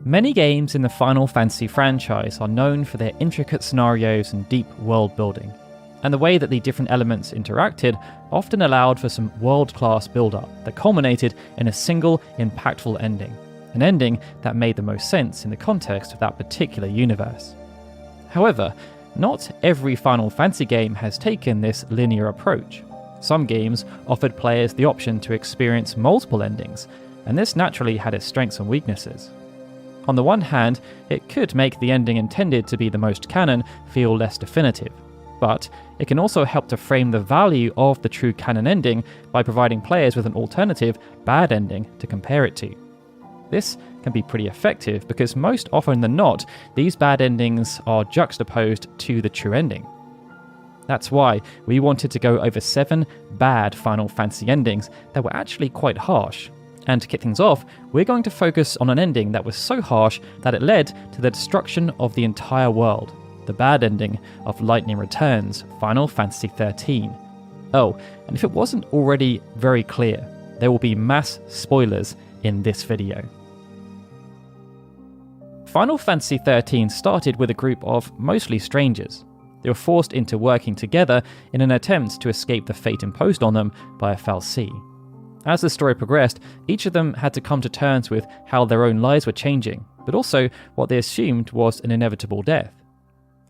Many games in the Final Fantasy franchise are known for their intricate scenarios and deep world building, and the way that the different elements interacted often allowed for some world-class build-up that culminated in a single, impactful ending, an ending that made the most sense in the context of that particular universe. However, not every Final Fantasy game has taken this linear approach. Some games offered players the option to experience multiple endings, and this naturally had its strengths and weaknesses. On the one hand, it could make the ending intended to be the most canon feel less definitive, but it can also help to frame the value of the true canon ending by providing players with an alternative, bad ending to compare it to. This can be pretty effective because most often than not, these bad endings are juxtaposed to the true ending. That's why we wanted to go over 7 bad Final Fantasy endings that were actually quite harsh. And to kick things off, we're going to focus on an ending that was so harsh that it led to the destruction of the entire world, the bad ending of Lightning Returns Final Fantasy XIII. Oh, and if it wasn't already very clear, there will be mass spoilers in this video. Final Fantasy XIII started with a group of mostly strangers. They were forced into working together in an attempt to escape the fate imposed on them by a fal'Cie. As the story progressed, each of them had to come to terms with how their own lives were changing, but also what they assumed was an inevitable death.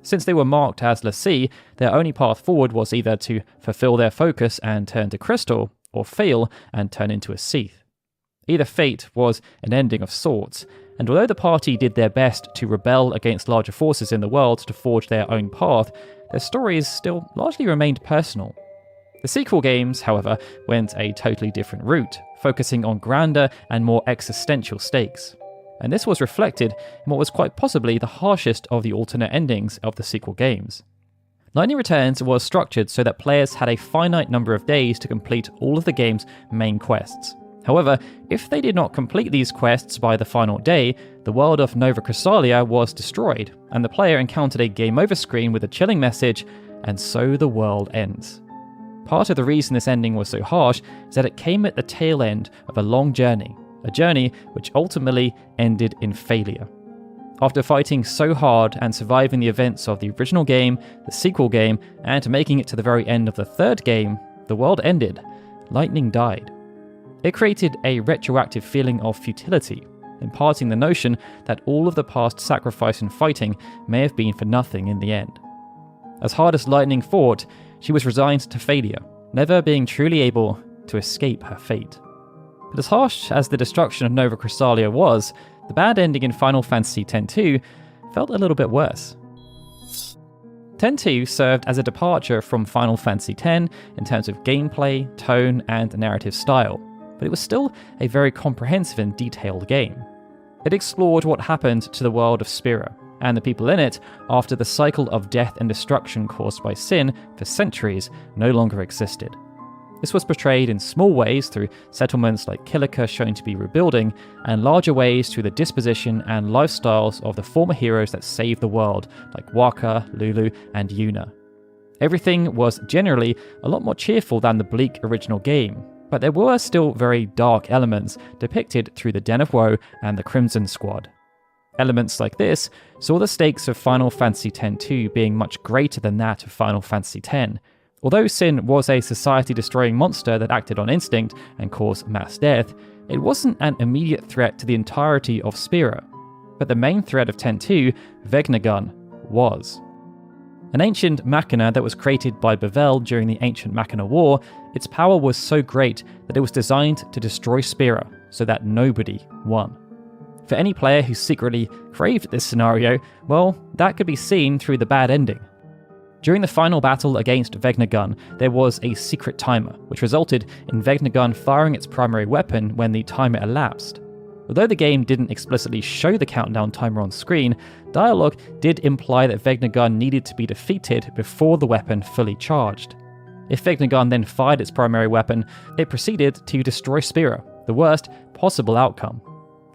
Since they were marked as l'Cie, their only path forward was either to fulfill their focus and turn to crystal, or fail and turn into a Cie'th. Either fate was an ending of sorts, and although the party did their best to rebel against larger forces in the world to forge their own path, their stories still largely remained personal. The sequel games, however, went a totally different route, focusing on grander and more existential stakes. And this was reflected in what was quite possibly the harshest of the alternate endings of the sequel games. Lightning Returns was structured so that players had a finite number of days to complete all of the game's main quests. However, if they did not complete these quests by the final day, the world of Nova Chrysalia was destroyed, and the player encountered a game over screen with a chilling message, "And so the world ends." Part of the reason this ending was so harsh is that it came at the tail end of a long journey, a journey which ultimately ended in failure. After fighting so hard and surviving the events of the original game, the sequel game, and making it to the very end of the third game, the world ended. Lightning died. It created a retroactive feeling of futility, imparting the notion that all of the past sacrifice and fighting may have been for nothing in the end. As hard as Lightning fought, she was resigned to failure, never being truly able to escape her fate. But as harsh as the destruction of Nova Chrysalia was, the bad ending in Final Fantasy X-2 felt a little bit worse. X-2 served as a departure from Final Fantasy X in terms of gameplay, tone, and narrative style, but it was still a very comprehensive and detailed game. It explored what happened to the world of Spira, and the people in it after the cycle of death and destruction caused by sin for centuries no longer existed. This was portrayed in small ways through settlements like Kilika shown to be rebuilding, and larger ways through the disposition and lifestyles of the former heroes that saved the world, like Wakka, Lulu, and Yuna. Everything was generally a lot more cheerful than the bleak original game, but there were still very dark elements depicted through the Den of Woe and the Crimson Squad. Elements like this saw the stakes of Final Fantasy X-2 being much greater than that of Final Fantasy X. Although Sin was a society-destroying monster that acted on instinct and caused mass death, it wasn't an immediate threat to the entirety of Spira. But the main threat of X-2, Vegnagun, was. An ancient machina that was created by Bevelle during the Ancient Machina War, its power was so great that it was designed to destroy Spira so that nobody won. For any player who secretly craved this scenario, well, that could be seen through the bad ending. During the final battle against Vegnagun, there was a secret timer, which resulted in Vegnagun firing its primary weapon when the timer elapsed. Although the game didn't explicitly show the countdown timer on screen, dialogue did imply that Vegnagun needed to be defeated before the weapon fully charged. If Vegnagun then fired its primary weapon, it proceeded to destroy Spira, the worst possible outcome.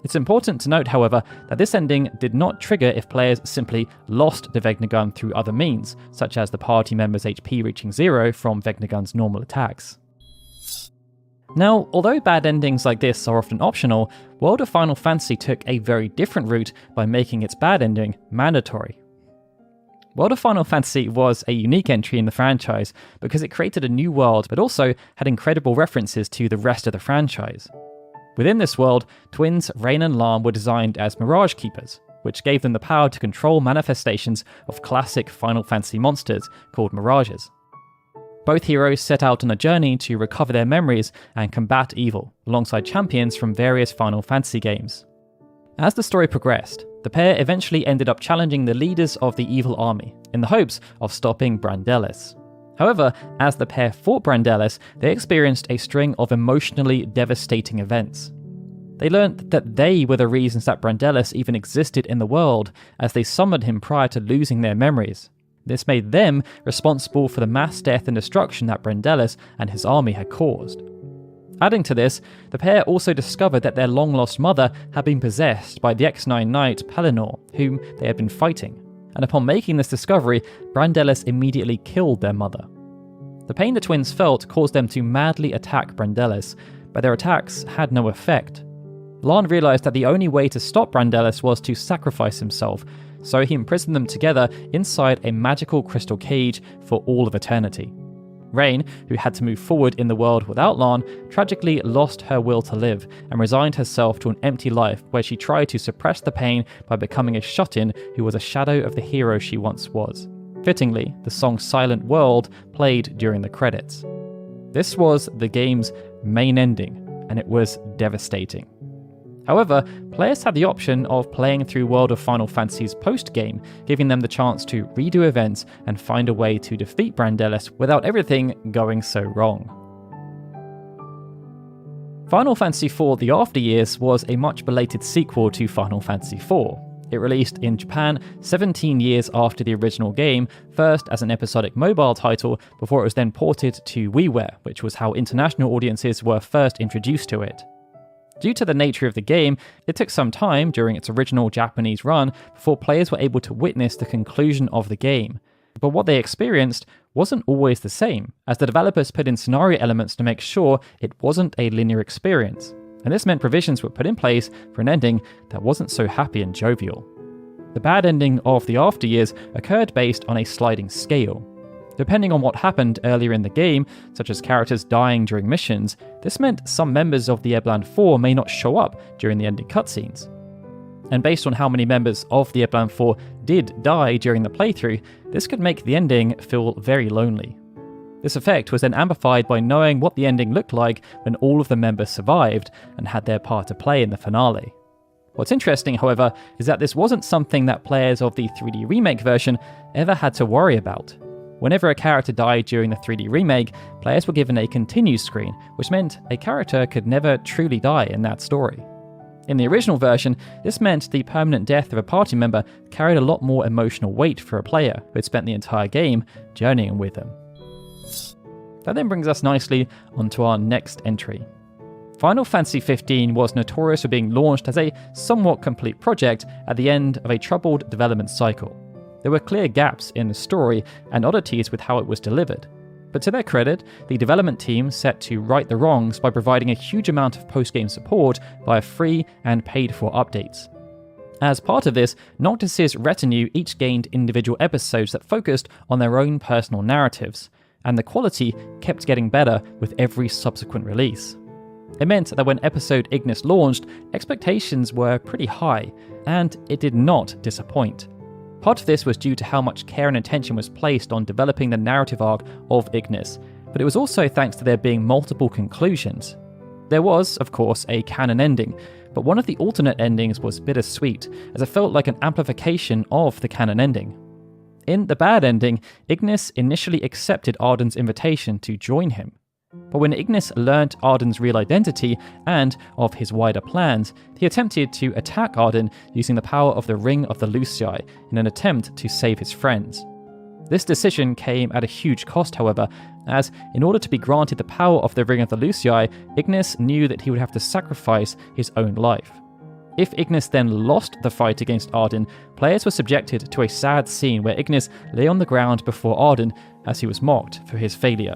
It's important to note, however, that this ending did not trigger if players simply lost the Vegnagun through other means, such as the party member's HP reaching 0 from Vegnagun's normal attacks. Now, although bad endings like this are often optional, World of Final Fantasy took a very different route by making its bad ending mandatory. World of Final Fantasy was a unique entry in the franchise because it created a new world but also had incredible references to the rest of the franchise. Within this world, twins Rain and Lam were designed as Mirage Keepers, which gave them the power to control manifestations of classic Final Fantasy monsters called Mirages. Both heroes set out on a journey to recover their memories and combat evil, alongside champions from various Final Fantasy games. As the story progressed, the pair eventually ended up challenging the leaders of the evil army, in the hopes of stopping Brandelis. However, as the pair fought Brandelis, they experienced a string of emotionally devastating events. They learned that they were the reasons that Brandelis even existed in the world, as they summoned him prior to losing their memories. This made them responsible for the mass death and destruction that Brandelis and his army had caused. Adding to this, the pair also discovered that their long-lost mother had been possessed by the X9 knight Pellinor, whom they had been fighting, and upon making this discovery, Brandelis immediately killed their mother. The pain the twins felt caused them to madly attack Brandelis, but their attacks had no effect. Lan realised that the only way to stop Brandelis was to sacrifice himself, so he imprisoned them together inside a magical crystal cage for all of eternity. Rain, who had to move forward in the world without Lan, tragically lost her will to live and resigned herself to an empty life where she tried to suppress the pain by becoming a shut-in who was a shadow of the hero she once was. Fittingly, the song Silent World played during the credits. This was the game's main ending, and it was devastating. However, players had the option of playing through World of Final Fantasy's post-game, giving them the chance to redo events and find a way to defeat Brandelis without everything going so wrong. Final Fantasy IV The After Years was a much belated sequel to Final Fantasy IV. It released in Japan 17 years after the original game, first as an episodic mobile title before it was then ported to WiiWare, which was how international audiences were first introduced to it. Due to the nature of the game, it took some time during its original Japanese run before players were able to witness the conclusion of the game. But what they experienced wasn't always the same, as the developers put in scenario elements to make sure it wasn't a linear experience, and this meant provisions were put in place for an ending that wasn't so happy and jovial. The bad ending of the After Years occurred based on a sliding scale. Depending on what happened earlier in the game, such as characters dying during missions, this meant some members of the Eblan 4 may not show up during the ending cutscenes. And based on how many members of the Eblan 4 did die during the playthrough, this could make the ending feel very lonely. This effect was then amplified by knowing what the ending looked like when all of the members survived and had their part to play in the finale. What's interesting, however, is that this wasn't something that players of the 3D Remake version ever had to worry about. Whenever a character died during the 3D remake, players were given a continue screen, which meant a character could never truly die in that story. In the original version, this meant the permanent death of a party member carried a lot more emotional weight for a player who had spent the entire game journeying with them. That then brings us nicely onto our next entry. Final Fantasy XV was notorious for being launched as a somewhat complete project at the end of a troubled development cycle. There were clear gaps in the story and oddities with how it was delivered. But to their credit, the development team set to right the wrongs by providing a huge amount of post-game support via free and paid-for updates. As part of this, Noctis' retinue each gained individual episodes that focused on their own personal narratives, and the quality kept getting better with every subsequent release. It meant that when episode Ignis launched, expectations were pretty high, and it did not disappoint. Part of this was due to how much care and attention was placed on developing the narrative arc of Ignis, but it was also thanks to there being multiple conclusions. There was, of course, a canon ending, but one of the alternate endings was bittersweet, as it felt like an amplification of the canon ending. In the bad ending, Ignis initially accepted Ardyn's invitation to join him. But when Ignis learnt Ardyn's real identity and of his wider plans, he attempted to attack Ardyn using the power of the Ring of the Lucii in an attempt to save his friends. This decision came at a huge cost, however, as in order to be granted the power of the Ring of the Lucii, Ignis knew that he would have to sacrifice his own life. If Ignis then lost the fight against Ardyn, players were subjected to a sad scene where Ignis lay on the ground before Ardyn as he was mocked for his failure.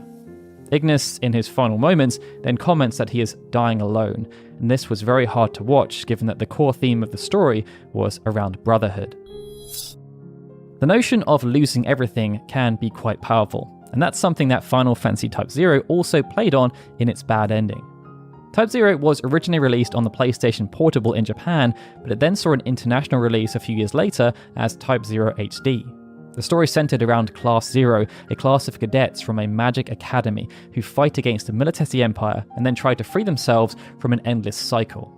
Ignis, in his final moments, then comments that he is dying alone, and this was very hard to watch given that the core theme of the story was around brotherhood. The notion of losing everything can be quite powerful, and that's something that Final Fantasy Type 0 also played on in its bad ending. Type 0 was originally released on the PlayStation Portable in Japan, but it then saw an international release a few years later as Type 0 HD. The story centered around Class 0, a class of cadets from a magic academy who fight against the Militesi Empire and then try to free themselves from an endless cycle.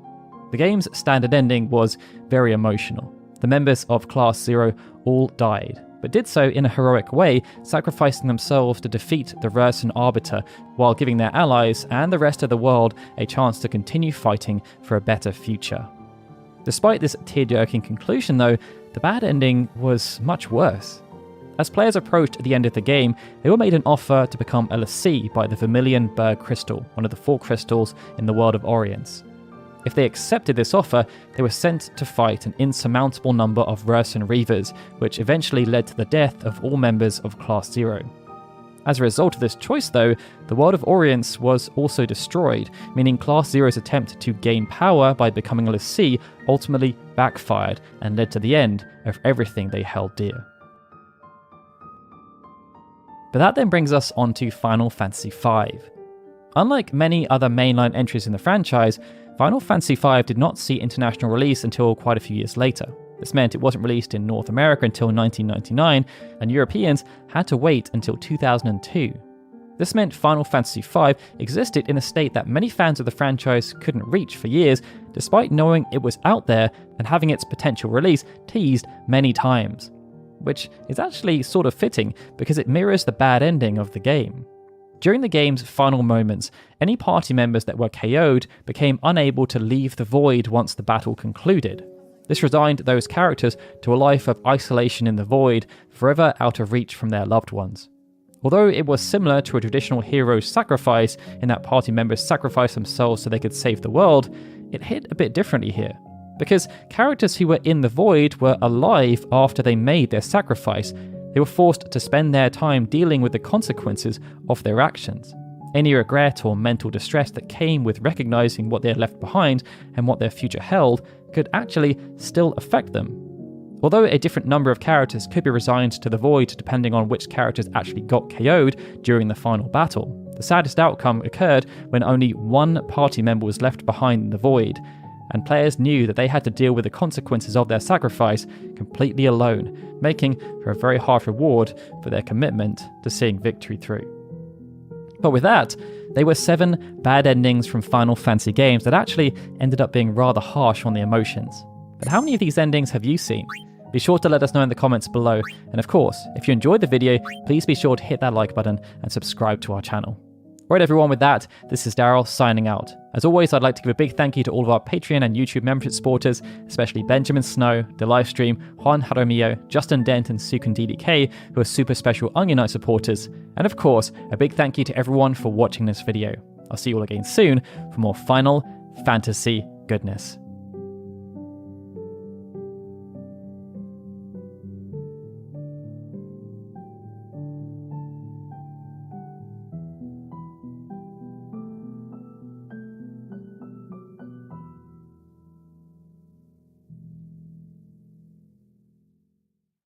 The game's standard ending was very emotional. The members of Class 0 all died, but did so in a heroic way, sacrificing themselves to defeat the Rurson Arbiter while giving their allies and the rest of the world a chance to continue fighting for a better future. Despite this tear-jerking conclusion though, the bad ending was much worse. As players approached the end of the game, they were made an offer to become a l'Cie by the Vermilion Berg Crystal, one of the 4 crystals in the world of Orience. If they accepted this offer, they were sent to fight an insurmountable number of Rurson Reavers, which eventually led to the death of all members of Class 0. As a result of this choice though, the world of Orience was also destroyed, meaning Class 0's attempt to gain power by becoming a l'Cie ultimately backfired and led to the end of everything they held dear. But that then brings us on to Final Fantasy V. Unlike many other mainline entries in the franchise, Final Fantasy V did not see international release until quite a few years later. This meant it wasn't released in North America until 1999, and Europeans had to wait until 2002. This meant Final Fantasy V existed in a state that many fans of the franchise couldn't reach for years, despite knowing it was out there and having its potential release teased many times. Which is actually sort of fitting because it mirrors the bad ending of the game. During the game's final moments, any party members that were KO'd became unable to leave the void once the battle concluded. This resigned those characters to a life of isolation in the void, forever out of reach from their loved ones. Although it was similar to a traditional hero's sacrifice in that party members sacrificed themselves so they could save the world, it hit a bit differently here. Because characters who were in the void were alive after they made their sacrifice, they were forced to spend their time dealing with the consequences of their actions. Any regret or mental distress that came with recognizing what they had left behind and what their future held could actually still affect them. Although a different number of characters could be resigned to the void depending on which characters actually got KO'd during the final battle, the saddest outcome occurred when only one party member was left behind in the void, and players knew that they had to deal with the consequences of their sacrifice completely alone, making for a very hard reward for their commitment to seeing victory through. But with that, they were 7 bad endings from Final Fantasy games that actually ended up being rather harsh on the emotions. But how many of these endings have you seen? Be sure to let us know in the comments below, and of course, if you enjoyed the video, please be sure to hit that like button and subscribe to our channel. Alright everyone, with that, this is Daryl signing out. As always, I'd like to give a big thank you to all of our Patreon and YouTube membership supporters, especially Benjamin Snow, The Livestream, Juan Jaramillo, Justin Dent and Sukun DDK, who are super special Onion Knight supporters. And of course, a big thank you to everyone for watching this video. I'll see you all again soon for more Final Fantasy goodness.